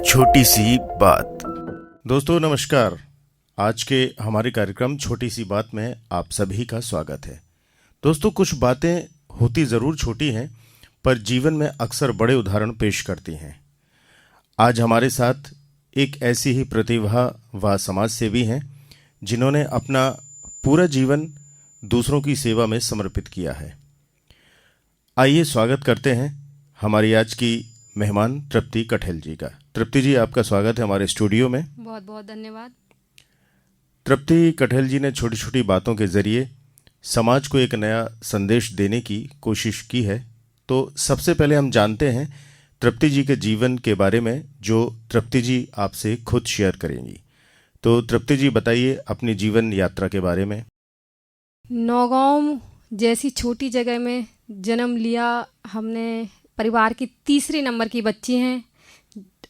छोटी सी बात। दोस्तों नमस्कार। आज के हमारे कार्यक्रम छोटी सी बात में आप सभी का स्वागत है। दोस्तों कुछ बातें होती ज़रूर छोटी हैं, पर जीवन में अक्सर बड़े उदाहरण पेश करती हैं। आज हमारे साथ एक ऐसी ही प्रतिभा व समाज सेवी हैं जिन्होंने अपना पूरा जीवन दूसरों की सेवा में समर्पित किया है। आइए स्वागत करते हैं हमारी आज की मेहमान तृप्ति कठेल जी का। तृप्ति जी, आपका स्वागत है हमारे स्टूडियो में। बहुत बहुत धन्यवाद। तृप्ति कठेल जी ने छोटी छोटी बातों के जरिए समाज को एक नया संदेश देने की कोशिश की है। तो सबसे पहले हम जानते हैं तृप्ति जी के जीवन के बारे में, जो तृप्ति जी आपसे खुद शेयर करेंगी। तो तृप्ति जी बताइए अपनी जीवन यात्रा के बारे में। नौगांव जैसी छोटी जगह में जन्म लिया हमने। परिवार की तीसरे नंबर की बच्ची हैं।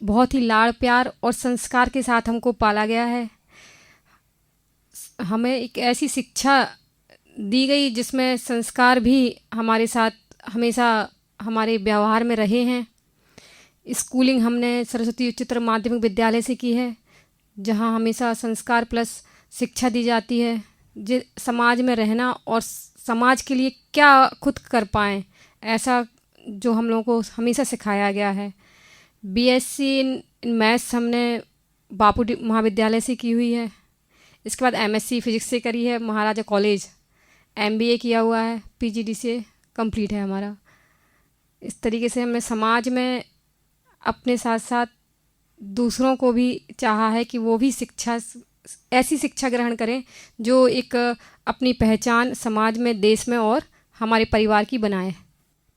बहुत ही लाड़ प्यार और संस्कार के साथ हमको पाला गया है। हमें एक ऐसी शिक्षा दी गई जिसमें संस्कार भी हमारे साथ हमेशा हमारे व्यवहार में रहे हैं। स्कूलिंग हमने सरस्वती उच्चतर माध्यमिक विद्यालय से की है, जहां हमेशा संस्कार प्लस शिक्षा दी जाती है। समाज में रहना और समाज के लिए क्या खुद कर पाएँ, ऐसा जो हम लोगों को हमेशा सिखाया गया है। बीएससी इन मैथ्स हमने बापू महाविद्यालय से की हुई है। इसके बाद एमएससी फिजिक्स से करी है महाराजा कॉलेज। एमबीए किया हुआ है, पीजीडी से कंप्लीट है हमारा। इस तरीके से हमने समाज में अपने साथ साथ दूसरों को भी चाहा है कि वो भी ऐसी शिक्षा ग्रहण करें जो एक अपनी पहचान समाज में, देश में और हमारे परिवार की बनाए।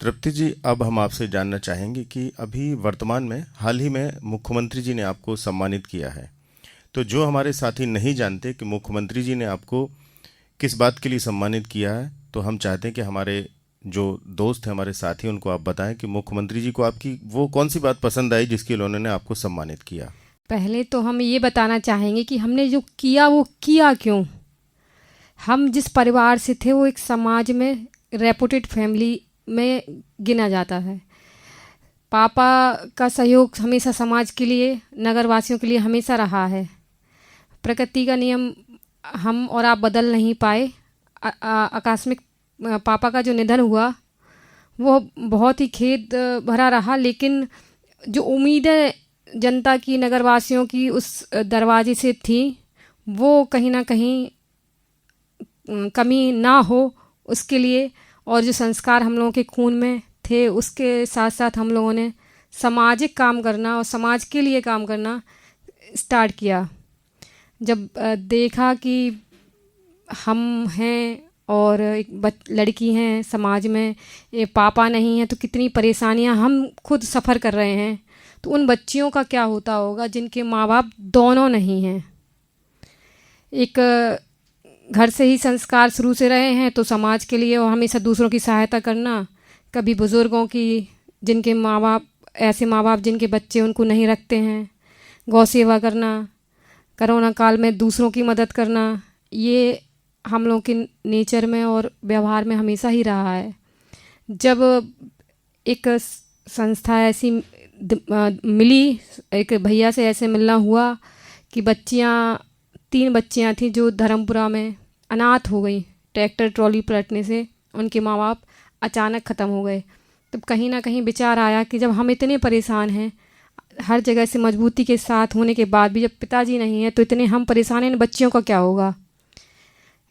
तृप्ति जी, अब हम आपसे जानना चाहेंगे कि अभी वर्तमान में हाल ही में मुख्यमंत्री जी ने आपको सम्मानित किया है। तो जो हमारे साथी नहीं जानते कि मुख्यमंत्री जी ने आपको किस बात के लिए सम्मानित किया है, तो हम चाहते हैं कि हमारे जो दोस्त हैं, हमारे साथी, उनको आप बताएं कि मुख्यमंत्री जी को आपकी वो कौन सी बात पसंद आई जिसके लिए उन्होंने आपको सम्मानित किया। पहले तो हम ये बताना चाहेंगे कि हमने जो किया वो किया क्यों। हम जिस परिवार से थे वो एक समाज में रेपुटेड फैमिली में गिना जाता है। पापा का सहयोग हमेशा समाज के लिए, नगरवासियों के लिए हमेशा रहा है। प्रकृति का नियम हम और आप बदल नहीं पाए। आकस्मिक पापा का जो निधन हुआ वो बहुत ही खेद भरा रहा, लेकिन जो उम्मीदें जनता की, नगरवासियों की उस दरवाजे से थी, वो कहीं ना कहीं कमी ना हो उसके लिए, और जो संस्कार हम लोगों के खून में थे उसके साथ साथ हम लोगों ने सामाजिक काम करना और समाज के लिए काम करना स्टार्ट किया। जब देखा कि हम हैं और एक लड़की हैं समाज में, ये पापा नहीं है, तो कितनी परेशानियां हम खुद सफ़र कर रहे हैं, तो उन बच्चियों का क्या होता होगा जिनके माँ बाप दोनों नहीं हैं। एक घर से ही संस्कार शुरू से रहे हैं, तो समाज के लिए और हमेशा दूसरों की सहायता करना। कभी बुज़ुर्गों की, जिनके माँ बाप, ऐसे माँ बाप जिनके बच्चे उनको नहीं रखते हैं, गौ सेवा करना, कोरोना काल में दूसरों की मदद करना, ये हम लोगों के नेचर में और व्यवहार में हमेशा ही रहा है। जब एक संस्था ऐसी मिली, एक भैया से ऐसे मिलना हुआ कि 3 बच्चियां थीं जो धर्मपुरा में अनाथ हो गई। ट्रैक्टर ट्रॉली पलटने से उनके माँ बाप अचानक ख़त्म हो गए। तब कहीं ना कहीं विचार आया कि जब हम इतने परेशान हैं, हर जगह से मजबूती के साथ होने के बाद भी जब पिताजी नहीं हैं, तो इतने हम परेशान हैं, इन बच्चियों का क्या होगा।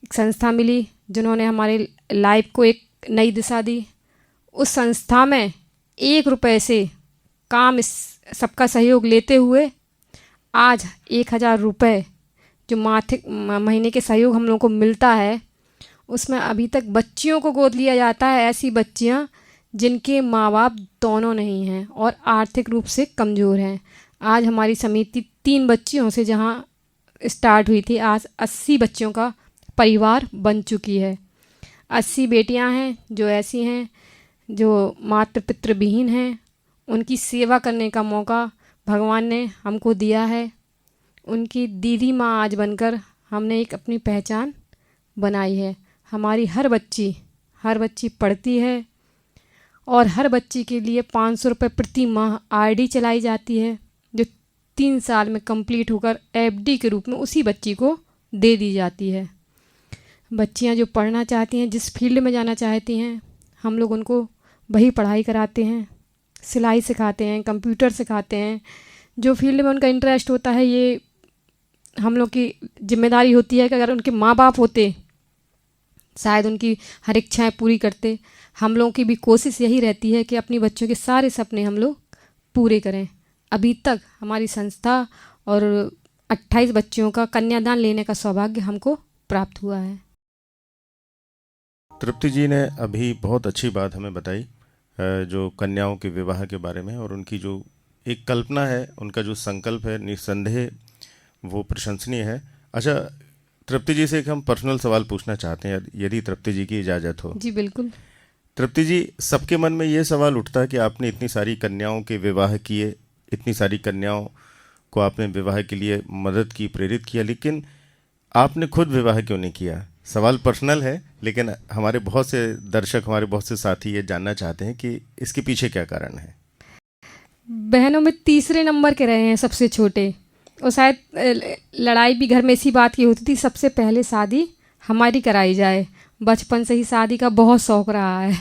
एक संस्था मिली जिन्होंने हमारे लाइफ को एक नई दिशा दी। उस संस्था में 1 रुपये से काम, सबका सहयोग लेते हुए आज 1000 रुपये जो महीने के सहयोग हम लोगों को मिलता है, उसमें अभी तक बच्चियों को गोद लिया जाता है। ऐसी बच्चियां जिनके माँ बाप दोनों नहीं हैं और आर्थिक रूप से कमज़ोर हैं। आज हमारी समिति 3 बच्चियों से जहां स्टार्ट हुई थी, आज 80 बच्चियों का परिवार बन चुकी है। 80 बेटियां हैं जो ऐसी हैं जो मातृ पितृ विहीन हैं। उनकी सेवा करने का मौका भगवान ने हमको दिया है। उनकी दीदी माँ आज बनकर हमने एक अपनी पहचान बनाई है। हमारी हर बच्ची पढ़ती है और हर बच्चे के लिए 500 रुपये प्रति माह आरडी चलाई जाती है, जो 3 साल में कंप्लीट होकर एफडी के रूप में उसी बच्ची को दे दी जाती है। बच्चियां जो पढ़ना चाहती हैं, जिस फील्ड में जाना चाहती हैं, हम लोग उनको वही पढ़ाई कराते हैं, सिलाई सिखाते हैं, कंप्यूटर सिखाते हैं। जो फील्ड में उनका इंटरेस्ट होता है, ये हम लोग की जिम्मेदारी होती है कि अगर उनके माँ बाप होते शायद उनकी हर इच्छाएं पूरी करते। हम लोगों की भी कोशिश यही रहती है कि अपनी बच्चों के सारे सपने हम लोग पूरे करें। अभी तक हमारी संस्था और 28 बच्चियों का कन्यादान लेने का सौभाग्य हमको प्राप्त हुआ है। तृप्ति जी ने अभी बहुत अच्छी बात हमें बताई, जो कन्याओं के विवाह के बारे में, और उनकी जो एक कल्पना है, उनका जो संकल्प है, निस्संदेह वो प्रशंसनीय है। अच्छा, तृप्ति जी से एक हम पर्सनल सवाल पूछना चाहते हैं, यदि तृप्ति जी की इजाज़त हो। जी बिल्कुल। तृप्ति जी, सबके मन में ये सवाल उठता है कि आपने इतनी सारी कन्याओं के विवाह किए, इतनी सारी कन्याओं को आपने विवाह के लिए मदद की, प्रेरित किया, लेकिन आपने खुद विवाह क्यों नहीं किया? सवाल पर्सनल है, लेकिन हमारे बहुत से दर्शक, हमारे बहुत से साथी ये जानना चाहते हैं कि इसके पीछे क्या कारण है। बहनों में तीसरे नंबर के रहे हैं, सबसे छोटे, और शायद लड़ाई भी घर में इसी बात की होती थी, सबसे पहले शादी हमारी कराई जाए। बचपन से ही शादी का बहुत शौक़ रहा है,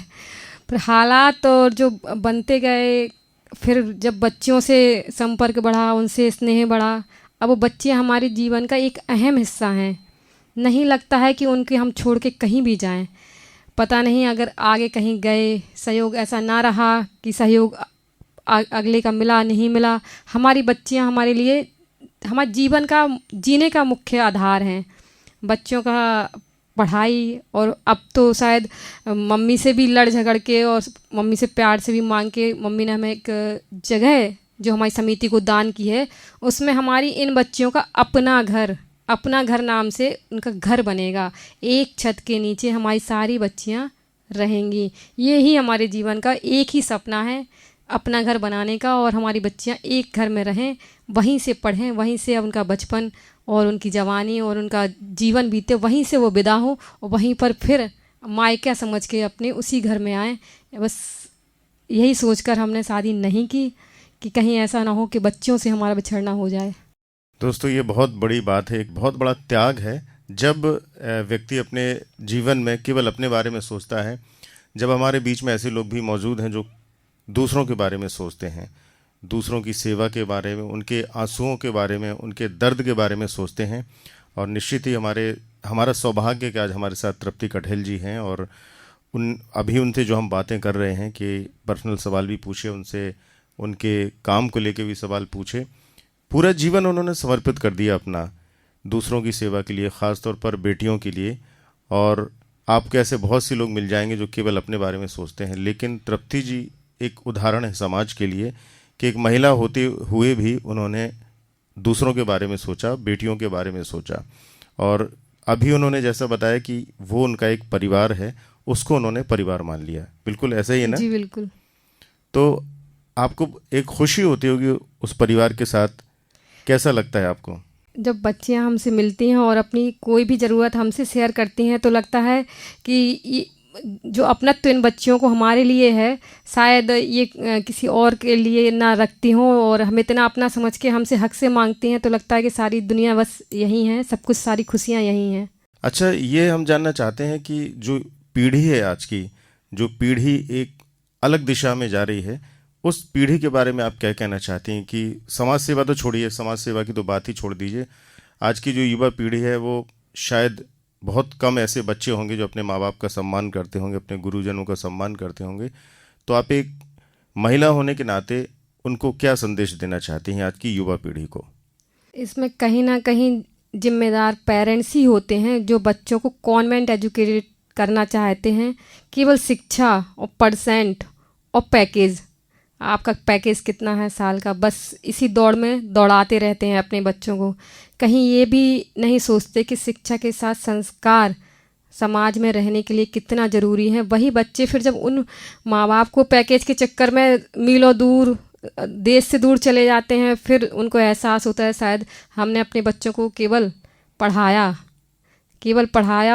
पर हालात और जो बनते गए, फिर जब बच्चियों से संपर्क बढ़ा, उनसे स्नेह बढ़ा, अब वो बच्चे हमारे जीवन का एक अहम हिस्सा हैं। नहीं लगता है कि उनके हम छोड़ के कहीं भी जाएं। पता नहीं अगर आगे कहीं गए, सहयोग ऐसा ना रहा कि सहयोग अगले का मिला नहीं मिला, हमारी बच्चियां हमारे लिए हमारे जीवन का जीने का मुख्य आधार हैं। बच्चों का पढ़ाई, और अब तो शायद मम्मी से भी लड़ झगड़ के और मम्मी से प्यार से भी मांग के, मम्मी ने हमें एक जगह जो हमारी समिति को दान की है, उसमें हमारी इन बच्चियों का अपना घर नाम से उनका घर बनेगा। एक छत के नीचे हमारी सारी बच्चियां रहेंगी। ये ही हमारे जीवन का एक ही सपना है, अपना घर बनाने का, और हमारी बच्चियां एक घर में रहें, वहीं से पढ़ें, वहीं से उनका बचपन और उनकी जवानी और उनका जीवन बीते, वहीं से वो विदा हो और वहीं पर फिर मायका समझ के अपने उसी घर में आएँ। बस यही सोचकर हमने शादी नहीं की कि कहीं ऐसा ना हो कि बच्चों से हमारा बिछड़ना हो जाए। दोस्तों, ये बहुत बड़ी बात है, एक बहुत बड़ा त्याग है जब व्यक्ति अपने जीवन में केवल अपने बारे में सोचता है। जब हमारे बीच में ऐसे लोग भी मौजूद हैं जो दूसरों के बारे में सोचते हैं, दूसरों की सेवा के बारे में, उनके आंसुओं के बारे में, उनके दर्द के बारे में सोचते हैं। और निश्चित ही हमारा सौभाग्य कि आज हमारे साथ तृप्ति कठेल जी हैं, और उनसे जो हम बातें कर रहे हैं कि पर्सनल सवाल भी पूछे उनसे, उनके काम को लेके भी सवाल पूछे। पूरा जीवन उन्होंने समर्पित कर दिया अपना दूसरों की सेवा के लिए, ख़ास तौर पर बेटियों के लिए। और आपके ऐसे बहुत से लोग मिल जाएंगे जो केवल अपने बारे में सोचते हैं, लेकिन तृप्ति जी एक उदाहरण है समाज के लिए कि एक महिला होते हुए भी उन्होंने दूसरों के बारे में सोचा, बेटियों के बारे में सोचा। और अभी उन्होंने जैसा बताया कि वो उनका एक परिवार है, उसको उन्होंने परिवार मान लिया। बिल्कुल ऐसा ही है ना? जी बिल्कुल। तो आपको एक खुशी होती होगी उस परिवार के साथ, कैसा लगता है आपको? जब बच्चियां हमसे मिलती हैं और अपनी कोई भी ज़रूरत हमसे शेयर करती हैं, तो लगता है कि जो अपनत्व इन बच्चियों को हमारे लिए है, शायद ये किसी और के लिए ना रखती हों, और हमें इतना अपना समझ के हमसे हक से मांगती हैं, तो लगता है कि सारी दुनिया बस यही है, सब कुछ, सारी खुशियाँ यही हैं। अच्छा, ये हम जानना चाहते हैं कि जो पीढ़ी है आज की, जो पीढ़ी एक अलग दिशा में जा रही है, उस पीढ़ी के बारे में आप क्या कहना चाहती हैं? कि समाज सेवा तो छोड़िए, समाज सेवा की तो बात ही छोड़ दीजिए, आज की जो युवा पीढ़ी है वो शायद बहुत कम ऐसे बच्चे होंगे जो अपने माँ बाप का सम्मान करते होंगे, अपने गुरुजनों का सम्मान करते होंगे। तो आप एक महिला होने के नाते उनको क्या संदेश देना चाहती हैं आज की युवा पीढ़ी को? इसमें कहीं ना कहीं जिम्मेदार पेरेंट्स ही होते हैं, जो बच्चों को कॉन्वेंट एजुकेटेड करना चाहते हैं। केवल शिक्षा और परसेंट और पैकेज, आपका पैकेज कितना है साल का, बस इसी दौड़ में दौड़ाते रहते हैं अपने बच्चों को। कहीं ये भी नहीं सोचते कि शिक्षा के साथ संस्कार समाज में रहने के लिए कितना ज़रूरी है। वही बच्चे फिर जब उन माँ बाप को पैकेज के चक्कर में मीलों दूर, देश से दूर चले जाते हैं, फिर उनको एहसास होता है शायद हमने अपने बच्चों को केवल पढ़ाया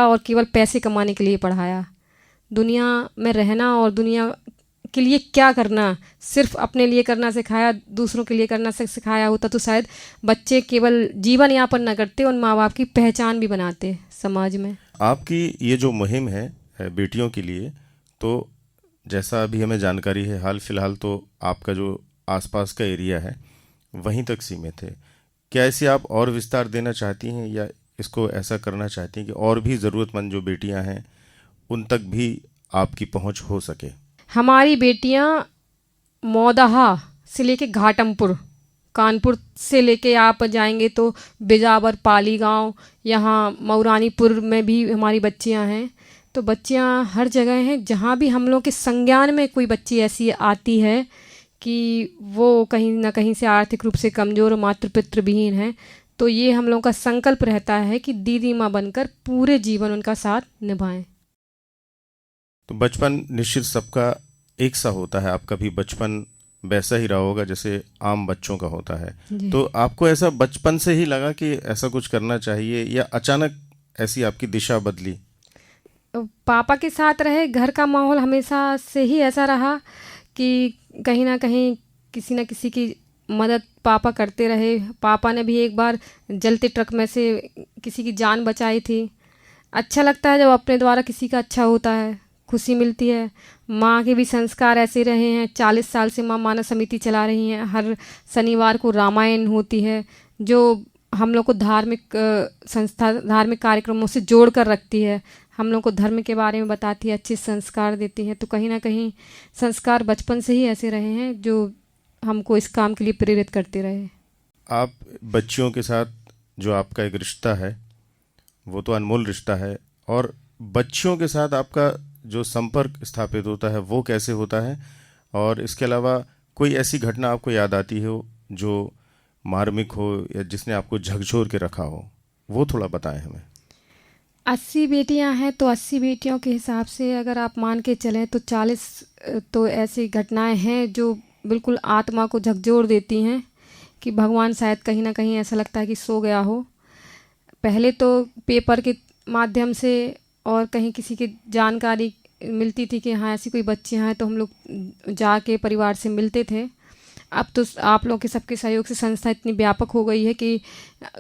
और केवल पैसे कमाने के लिए पढ़ाया। दुनिया में रहना और दुनिया के लिए क्या करना, सिर्फ अपने लिए करना सिखाया, दूसरों के लिए करना सिखाया होता तो शायद बच्चे केवल जीवन यापन न करते, उन माँ बाप की पहचान भी बनाते समाज में। आपकी ये जो मुहिम है बेटियों के लिए, तो जैसा अभी हमें जानकारी है, हाल फिलहाल तो आपका जो आसपास का एरिया है वहीं तक सीमित है। क्या ऐसे आप और विस्तार देना चाहती हैं, या इसको ऐसा करना चाहती हैं कि और भी ज़रूरतमंद जो बेटियां हैं उन तक भी आपकी पहुंच हो सके? हमारी बेटियां मौदहा से लेके घाटमपुर, कानपुर से लेके आप जाएंगे तो बिजावर, पाली गांव, यहाँ मऊरानीपुर में भी हमारी बच्चियां हैं। तो बच्चियां हर जगह हैं। जहाँ भी हम लोग के संज्ञान में कोई बच्ची ऐसी आती है कि वो कहीं ना कहीं से आर्थिक रूप से कमज़ोर और मातृ पितृ विहीन है, तो ये हम लोगों का संकल्प रहता है कि दीदी माँ बनकर पूरे जीवन उनका साथ निभाएं। तो बचपन निश्चित सबका एक सा होता है, आपका भी बचपन वैसा ही रहा होगा जैसे आम बच्चों का होता है। जी। तो आपको ऐसा बचपन से ही लगा कि ऐसा कुछ करना चाहिए, या अचानक ऐसी आपकी दिशा बदली? पापा के साथ रहे, घर का माहौल हमेशा से ही ऐसा रहा कि कहीं ना कहीं किसी न किसी की मदद पापा करते रहे। पापा ने भी एक बार जलते ट्रक में से किसी की जान बचाई थी। अच्छा लगता है जब अपने द्वारा किसी का अच्छा होता है, खुशी मिलती है। माँ के भी संस्कार ऐसे रहे हैं। 40 साल से माँ मानव समिति चला रही हैं। हर शनिवार को रामायण होती है जो हम लोग को धार्मिक संस्था, धार्मिक कार्यक्रमों से जोड़ कर रखती है, हम लोग को धर्म के बारे में बताती है, अच्छे संस्कार देती है। तो कहीं ना कहीं संस्कार बचपन से ही ऐसे रहे हैं जो हमको इस काम के लिए प्रेरित करते रहे। आप बच्चियों के साथ जो आपका एक रिश्ता है वो तो अनमोल रिश्ता है, और बच्चियों के साथ आपका जो संपर्क स्थापित होता है वो कैसे होता है? और इसके अलावा कोई ऐसी घटना आपको याद आती हो जो मार्मिक हो या जिसने आपको झकझोर के रखा हो, वो थोड़ा बताएं हमें। 80 बेटियां हैं तो 80 बेटियों के हिसाब से अगर आप मान के चलें तो 40 तो ऐसी घटनाएं हैं जो बिल्कुल आत्मा को झकझोर देती हैं कि भगवान शायद कहीं ना कहीं ऐसा लगता है कि सो गया हो। पहले तो पेपर के माध्यम से और कहीं किसी की जानकारी मिलती थी कि हाँ ऐसी कोई बच्चियाँ हैं, तो हम लोग जाके परिवार से मिलते थे। अब तो आप लोगों के सबके सहयोग से संस्था इतनी व्यापक हो गई है कि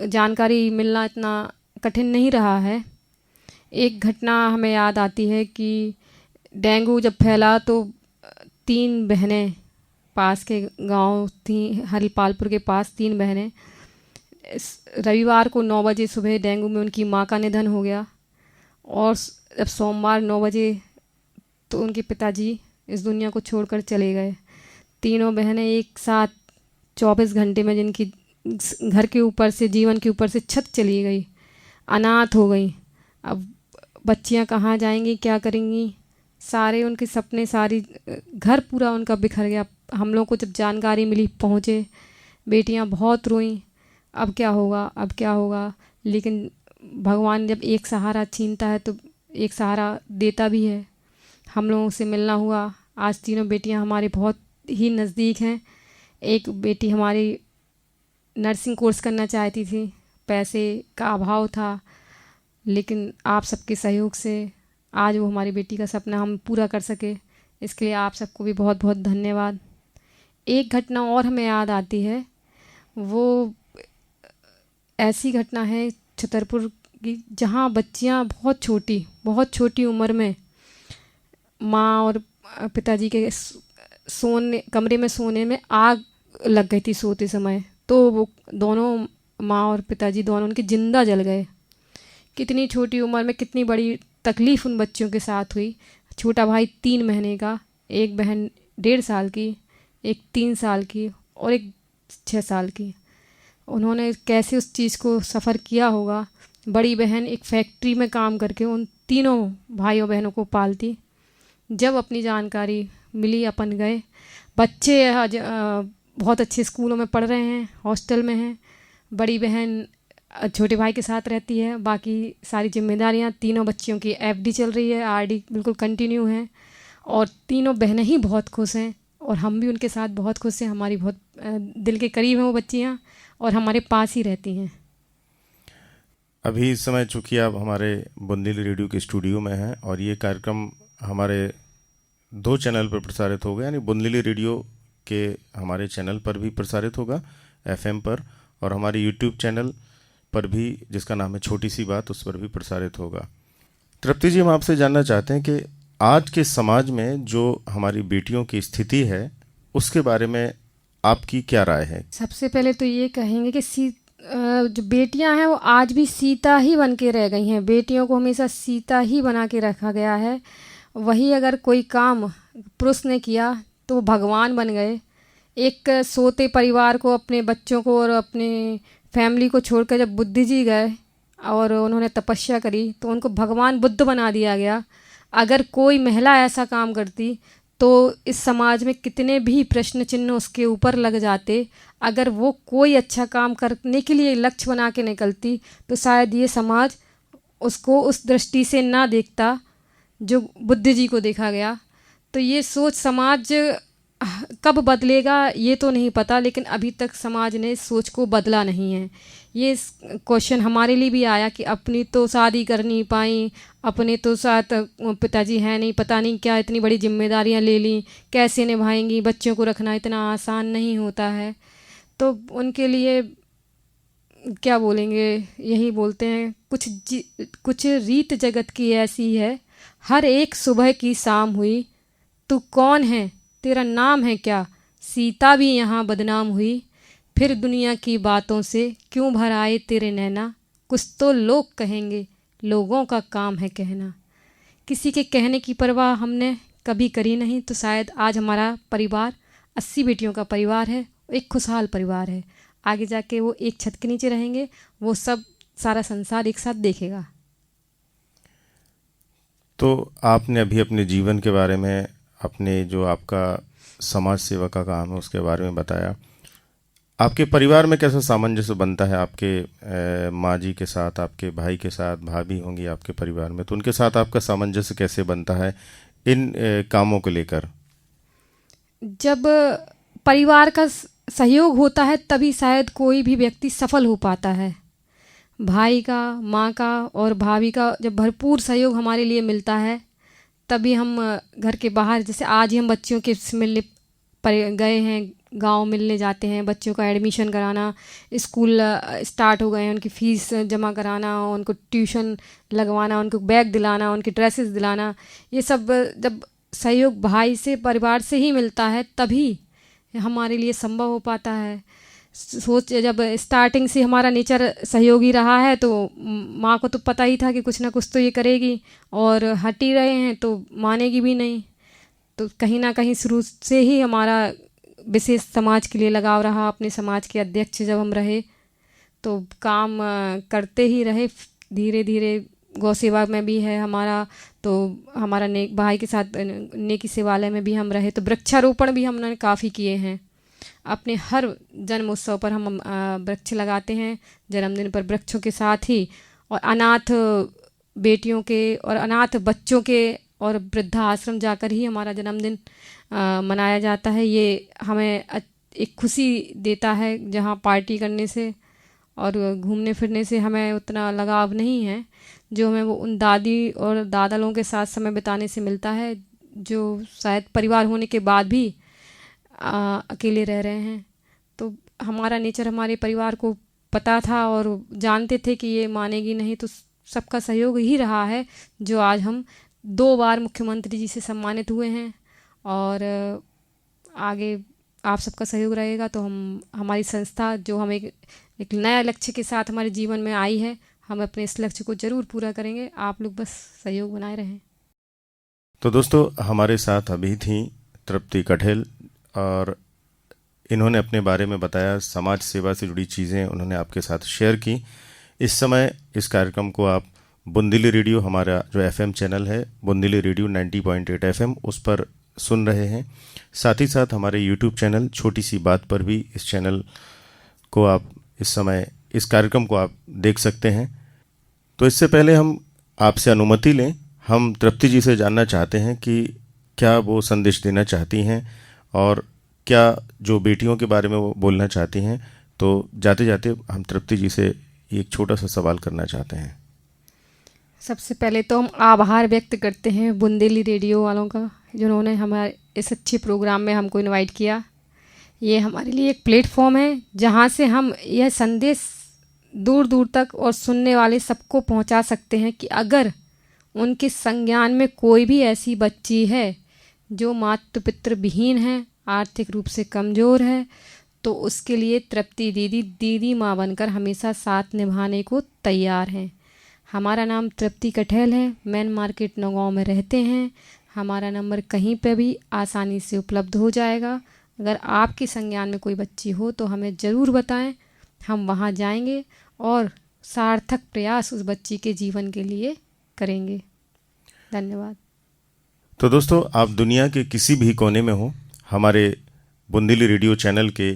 जानकारी मिलना इतना कठिन नहीं रहा है। एक घटना हमें याद आती है कि डेंगू जब फैला तो 3 बहनें पास के गांव थी, हरिपालपुर के पास 3 बहनें, रविवार को 9 बजे सुबह डेंगू में उनकी मां का निधन हो गया। और जब सोमवार 9 बजे तो उनके पिताजी इस दुनिया को छोड़कर चले गए। तीनों बहनें एक साथ 24 घंटे में जिनकी घर के ऊपर से, जीवन के ऊपर से छत चली गई, अनाथ हो गई। अब बच्चियां कहाँ जाएंगी, क्या करेंगी? सारे उनके सपने, सारी घर पूरा उनका बिखर गया। हम लोग को जब जानकारी मिली, पहुँचे, बेटियां बहुत रोईं, अब क्या होगा, अब क्या होगा। लेकिन भगवान जब एक सहारा छीनता है तो एक सहारा देता भी है। हम लोगों से मिलना हुआ। आज तीनों बेटियां हमारे बहुत ही नज़दीक हैं। एक बेटी हमारी नर्सिंग कोर्स करना चाहती थी, पैसे का अभाव था, लेकिन आप सबके सहयोग से आज वो हमारी बेटी का सपना हम पूरा कर सके। इसके लिए आप सबको भी बहुत बहुत धन्यवाद। एक घटना और हमें याद आती है, वो ऐसी घटना है छतरपुर की जहाँ बच्चियाँ बहुत छोटी उम्र में माँ और पिताजी के कमरे में सोने में आग लग गई थी सोते समय। तो वो दोनों, माँ और पिताजी दोनों उनके जिंदा जल गए। कितनी छोटी उम्र में कितनी बड़ी तकलीफ़ उन बच्चियों के साथ हुई। छोटा भाई 3 महीने का, एक बहन 1.5 साल की, एक 3 साल की और एक 6 साल की। उन्होंने कैसे उस चीज़ को सफ़र किया होगा। बड़ी बहन एक फैक्ट्री में काम करके उन तीनों भाइयों बहनों को पालती। जब अपनी जानकारी मिली, अपन गए। बच्चे बहुत अच्छे स्कूलों में पढ़ रहे हैं, हॉस्टल में हैं। बड़ी बहन छोटे भाई के साथ रहती है। बाकी सारी जिम्मेदारियां, तीनों बच्चियों की एफडी चल रही है, आरडी बिल्कुल कंटिन्यू है। और तीनों बहनें ही बहुत खुश हैं और हम भी उनके साथ बहुत खुश हैं। हमारी बहुत दिल के करीब हैं वो बच्चियाँ और हमारे पास ही रहती हैं। अभी इस समय चूँकि आप हमारे बुंदेली रेडियो के स्टूडियो में हैं और ये कार्यक्रम हमारे दो चैनल पर प्रसारित होगा, यानी बुंदेली रेडियो के हमारे चैनल पर भी प्रसारित होगा एफएम पर, और हमारे यूट्यूब चैनल पर भी जिसका नाम है छोटी सी बात, उस पर भी प्रसारित होगा। तृप्ति जी, हम आपसे जानना चाहते हैं कि आज के समाज में जो हमारी बेटियों की स्थिति है उसके बारे में आपकी क्या राय है? सबसे पहले तो ये कहेंगे कि जो बेटियां हैं वो आज भी सीता ही बन के रह गई हैं। बेटियों को हमेशा सीता ही बना के रखा गया है। वही अगर कोई काम पुरुष ने किया तो वो भगवान बन गए। एक सोते परिवार को, अपने बच्चों को और अपने फैमिली को छोड़कर जब बुद्ध जी गए और उन्होंने तपस्या करी तो उनको भगवान बुद्ध बना दिया गया। अगर कोई महिला ऐसा काम करती तो इस समाज में कितने भी प्रश्न चिन्ह उसके ऊपर लग जाते। अगर वो कोई अच्छा काम करने के लिए लक्ष्य बना के निकलती तो शायद ये समाज उसको उस दृष्टि से ना देखता जो बुद्ध जी को देखा गया। तो ये सोच समाज कब बदलेगा ये तो नहीं पता, लेकिन अभी तक समाज ने सोच को बदला नहीं है। ये क्वेश्चन हमारे लिए भी आया कि अपनी तो शादी कर नहीं पाई, अपने तो साथ पिताजी हैं नहीं, पता नहीं क्या इतनी बड़ी जिम्मेदारियां ले ली, कैसे निभाएंगी। बच्चों को रखना इतना आसान नहीं होता है। तो उनके लिए क्या बोलेंगे, यही बोलते हैं कुछ रीत जगत की ऐसी है, हर एक सुबह की शाम हुई, तू कौन है तेरा नाम है क्या, सीता भी यहाँ बदनाम हुई, फिर दुनिया की बातों से क्यों भर आए तेरे नैना, कुछ तो लोग कहेंगे लोगों का काम है कहना। किसी के कहने की परवाह हमने कभी करी नहीं, तो शायद आज हमारा परिवार 80 बेटियों का परिवार है, एक खुशहाल परिवार है। आगे जाके वो एक छत के नीचे रहेंगे, वो सब सारा संसार एक साथ देखेगा। तो आपने अभी अपने जीवन के बारे में, अपने जो आपका समाज सेवा का काम है उसके बारे में बताया। आपके परिवार में कैसा सामंजस्य बनता है आपके माँ जी के साथ, आपके भाई के साथ, भाभी होंगी आपके परिवार में, तो उनके साथ आपका सामंजस्य कैसे बनता है इन कामों को लेकर? जब परिवार का सहयोग होता है तभी शायद कोई भी व्यक्ति सफल हो पाता है। भाई का, माँ का और भाभी का जब भरपूर सहयोग हमारे लिए मिलता है तभी हम घर के बाहर, जैसे आज ही हम बच्चों के मिलने गए हैं, गांव मिलने जाते हैं, बच्चों का एडमिशन कराना, स्कूल स्टार्ट हो गए हैं, उनकी फ़ीस जमा कराना, उनको ट्यूशन लगवाना, उनको बैग दिलाना, उनकी ड्रेसेस दिलाना, ये सब जब सहयोग भाई से, परिवार से ही मिलता है तभी हमारे लिए संभव हो पाता है। सोच, जब स्टार्टिंग से हमारा नेचर सहयोगी रहा है तो माँ को तो पता ही था कि कुछ ना कुछ तो ये करेगी, और हट ही रहे हैं तो मानेगी भी नहीं। तो कहीं ना कहीं शुरू से ही हमारा विशेष समाज के लिए लगाव रहा। अपने समाज के अध्यक्ष जब हम रहे तो काम करते ही रहे। धीरे धीरे गौ सेवा में भी है हमारा, तो हमारा भाई के साथ नेकी सेवालय में भी हम रहे। तो वृक्षारोपण भी हमने काफ़ी किए हैं। अपने हर जन्म उत्सव पर हम वृक्ष लगाते हैं, जन्मदिन पर वृक्षों के साथ ही, और अनाथ बेटियों के और अनाथ बच्चों के और वृद्धा आश्रम जाकर ही हमारा जन्मदिन मनाया जाता है। ये हमें एक खुशी देता है, जहाँ पार्टी करने से और घूमने फिरने से हमें उतना लगाव नहीं है जो हमें वो उन दादी और दादा लोगों के साथ समय बिताने से मिलता है, जो शायद परिवार होने के बाद भी अकेले रह रहे हैं। तो हमारा नेचर हमारे परिवार को पता था और जानते थे कि ये मानेगी नहीं, तो सबका सहयोग ही रहा है जो आज हम 2 बार मुख्यमंत्री जी से सम्मानित हुए हैं। और आगे आप सबका सहयोग रहेगा तो हमारी संस्था जो हम एक नया लक्ष्य के साथ हमारे जीवन में आई है, हम अपने इस लक्ष्य को ज़रूर पूरा करेंगे। आप लोग बस सहयोग बनाए रहें। तो दोस्तों, हमारे साथ अभी थी तृप्ति कठेल और इन्होंने अपने बारे में बताया, समाज सेवा से जुड़ी चीज़ें उन्होंने आपके साथ शेयर की। इस समय इस कार्यक्रम को आप बुंदेली रेडियो, हमारा जो एफएम चैनल है बुंदेली रेडियो 90.8 एफएम, उस पर सुन रहे हैं। साथ ही साथ हमारे यूट्यूब चैनल छोटी सी बात पर भी इस चैनल को आप इस समय इस कार्यक्रम को आप देख सकते हैं। तो इससे पहले हम आपसे अनुमति लें, हम तृप्ति जी से जानना चाहते हैं कि क्या वो संदेश देना चाहती हैं और क्या जो बेटियों के बारे में वो बोलना चाहती हैं। तो जाते जाते हम तृप्ति जी से एक छोटा सा सवाल करना चाहते हैं। सबसे पहले तो हम आभार व्यक्त करते हैं बुंदेली रेडियो वालों का, जिन्होंने हमारे इस अच्छे प्रोग्राम में हमको इनवाइट किया। ये हमारे लिए एक प्लेटफॉर्म है जहाँ से हम यह संदेश दूर दूर तक और सुनने वाले सबको पहुँचा सकते हैं कि अगर उनके संज्ञान में कोई भी ऐसी बच्ची है जो मातृ पितृ विहीन है, आर्थिक रूप से कमज़ोर है, तो उसके लिए तृप्ति दीदी माँ बनकर हमेशा साथ निभाने को तैयार हैं। हमारा नाम तृप्ति कठेल है, मेन मार्केट नौगांव में रहते हैं। हमारा नंबर कहीं पे भी आसानी से उपलब्ध हो जाएगा। अगर आपके संज्ञान में कोई बच्ची हो तो हमें ज़रूर बताएं, हम वहाँ जाएंगे और सार्थक प्रयास उस बच्ची के जीवन के लिए करेंगे। धन्यवाद। तो दोस्तों, आप दुनिया के किसी भी कोने में हो, हमारे बुंदेली रेडियो चैनल के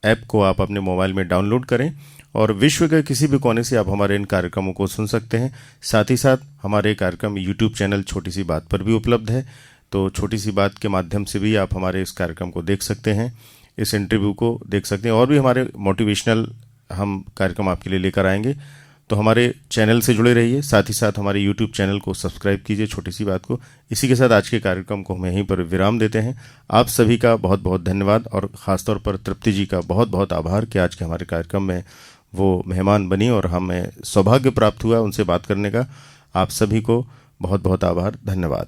ऐप को आप अपने मोबाइल में डाउनलोड करें और विश्व के किसी भी कोने से आप हमारे इन कार्यक्रमों को सुन सकते हैं। साथ ही साथ हमारे कार्यक्रम यूट्यूब चैनल छोटी सी बात पर भी उपलब्ध है, तो छोटी सी बात के माध्यम से भी आप हमारे इस कार्यक्रम को देख सकते हैं, इस इंटरव्यू को देख सकते हैं और भी हमारे मोटिवेशनल हम कार्यक्रम आपके लिए लेकर आएंगे। तो हमारे चैनल से जुड़े रहिए, साथ ही साथ हमारे यूट्यूब चैनल को सब्सक्राइब कीजिए छोटी सी बात को। इसी के साथ आज के कार्यक्रम को हम यहीं पर विराम देते हैं। आप सभी का बहुत बहुत धन्यवाद और ख़ासतौर पर तृप्ति जी का बहुत बहुत आभार कि आज के हमारे कार्यक्रम में वो मेहमान बनी और हमें सौभाग्य प्राप्त हुआ उनसे बात करने का। आप सभी को बहुत बहुत आभार, धन्यवाद।